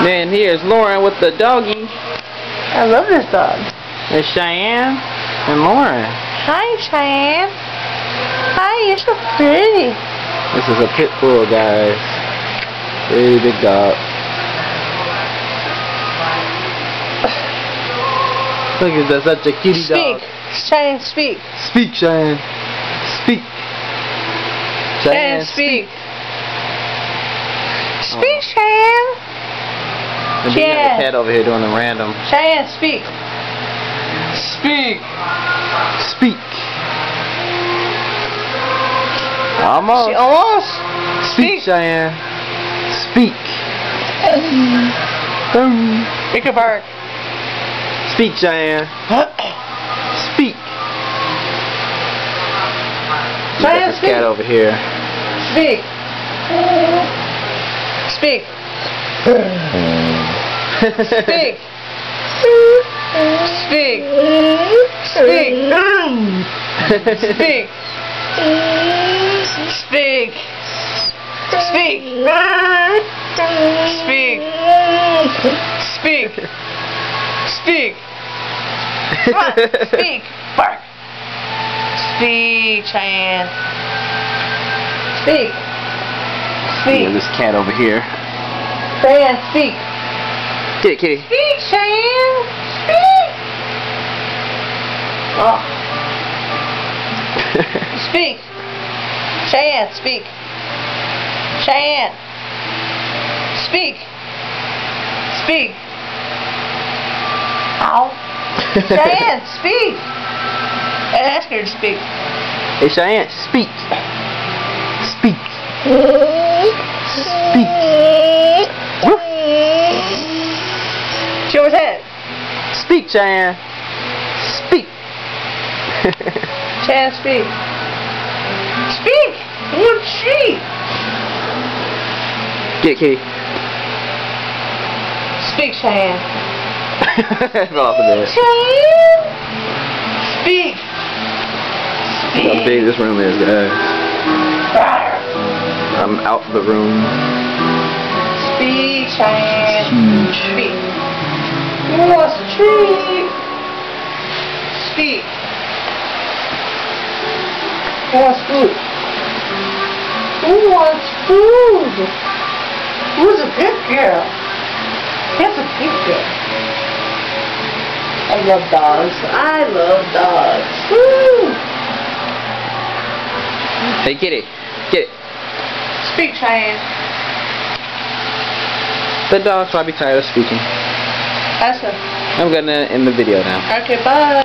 Then here's Lauren with the doggy. I love this dog. There's Cheyenne and Lauren. Hi, Cheyenne. Hi, you're so pretty. This is a pit bull, guys. Really big dog. Look at that, such a cutie dog. Speak, Cheyenne, speak. Speak, Cheyenne. Speak. Cheyenne, speak. Speak, Cheyenne. And then you have a cat over here doing the random. Cheyenne, speak. Speak. Speak. Almost. Almost. Speak, Cheyenne. Speak. Make a bark. Speak, Cheyenne. Speak. Cheyenne, this speak. cat over here. Speak. Speak. Speak. Speak. Speak. Speak. Speak. Speak. Speak. Speak. Speak. Come on. Speak. Bark. Speak, Cheyenne. Speak. Speak. Yeah, this cat over here. Cheyenne, speak. Get it, kitty. Speak, Cheyenne. Speak. Oh. Speak. Cheyenne, speak. Cheyenne. Speak. Speak. Ow. Cheyenne, speak. Ask her to speak. Hey, Cheyenne, speak. Speak. Speak. Show his head. Speak, Cheyenne. Speak. Cheyenne, speak. Speak. What she? Get it, kitty. Speak, Cheyenne. Fell off the bed. Cheyenne. Speak. Look how big this room is, guys. I'm out the room. Speak, Cheyenne. Huge. Speak. Who wants a treat? Speak. Who wants food? Who wants food? Who's a good girl? That's a good girl. I love dogs. I love dogs. Woo! Hey, kitty. Get it. Speak, Cheyenne. The dog's probably tired of speaking. That's a... I'm gonna end the video now. Okay, bye.